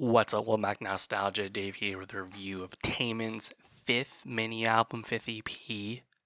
What's up, welcome back, Nostalgia. Dave here with a review of Taemin's fifth mini album, fifth EP,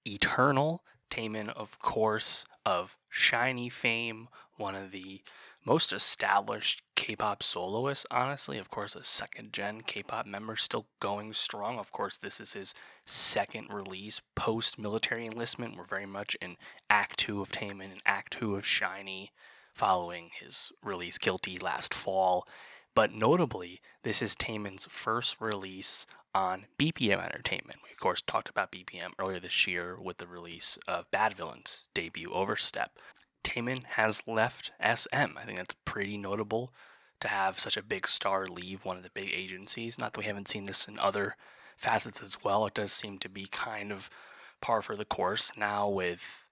Eternal. Taemin, of course, of Shinee fame, one of the most established K-pop soloists, honestly. Of course, a second-gen K-pop member, still going strong. Of course, this is his second release post-military enlistment. We're very much in Act 2 of Taemin and Act 2 of Shinee, following his release Guilty last fall. But notably, this is Taemin's first release on BPM Entertainment. We, of course, talked about BPM earlier this year with the release of Bad Villain's debut, Overstep. Taemin has left SM. I think that's pretty notable to have such a big star leave one of the big agencies. Not that we haven't seen this in other facets as well. It does seem to be kind of par for the course now with,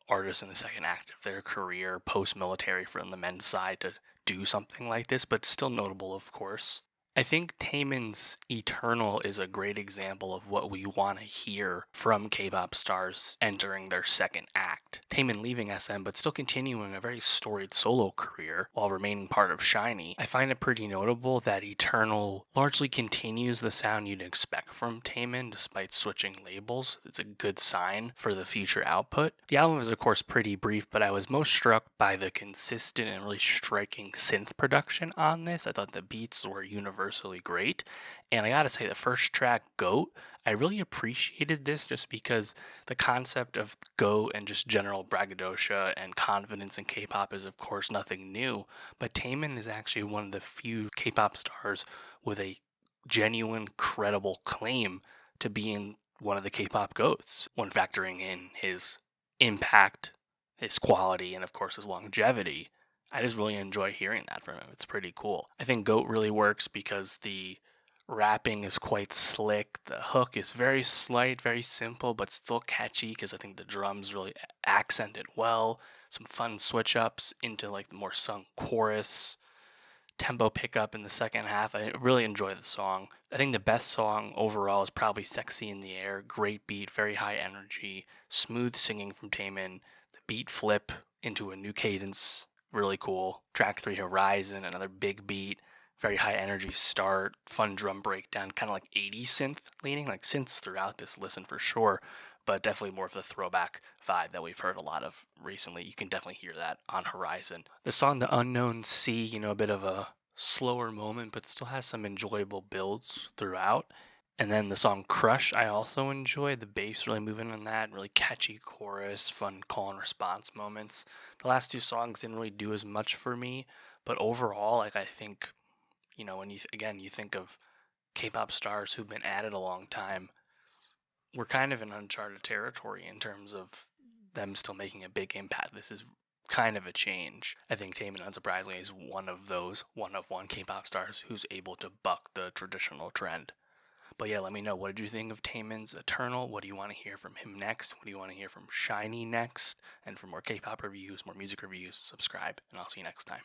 artists in the second act of their career, post-military from the men's side to do something like this, but still notable, of course. I think Taemin's Eternal is a great example of what we want to hear from K-pop stars entering their second act. Taemin leaving SM but still continuing a very storied solo career while remaining part of Shinee. I find it pretty notable that Eternal largely continues the sound you'd expect from Taemin despite switching labels. It's a good sign for the future output. The album is of course pretty brief, but I was most struck by the consistent and really striking synth production on this. I thought the beats were universally great. And I gotta say, the first track, Goat, I really appreciated this just because the concept of goat and just general braggadocio and confidence in K pop is, of course, nothing new. But Taemin is actually one of the few K pop stars with a genuine, credible claim to being one of the K pop goats when factoring in his impact, his quality, and of course his longevity. I just really enjoy hearing that from him. It's pretty cool. I think Goat really works because the rapping is quite slick. The hook is very slight, very simple, but still catchy because I think the drums really accent it well. Some fun switch ups into like the more sung chorus, tempo pickup in the second half. I really enjoy the song. I think the best song overall is probably Sexy in the Air. Great beat, very high energy, smooth singing from Taemin. The beat flip into a new cadence, really cool. Track 3, Horizon, another big beat, very high energy start, fun drum breakdown, kind of like 80s synth leaning, like synths throughout this listen for sure, but definitely more of the throwback vibe that we've heard a lot of recently. You can definitely hear that on Horizon. The song The Unknown Sea, a bit of a slower moment, but still has some enjoyable builds throughout. And then the song Crush, I also enjoy. The bass really moving on that, really catchy chorus, fun call and response moments. The last two songs didn't really do as much for me, but overall, like I think, when you think of K-pop stars who've been at it a long time, we're kind of in uncharted territory in terms of them still making a big impact. This is kind of a change. I think Taemin, unsurprisingly, is one of those one-of-one K-pop stars who's able to buck the traditional trend. But yeah, let me know. What did you think of Taemin's Eternal? What do you want to hear from him next? What do you want to hear from Shinee next? And for more K-pop reviews, more music reviews, subscribe, and I'll see you next time.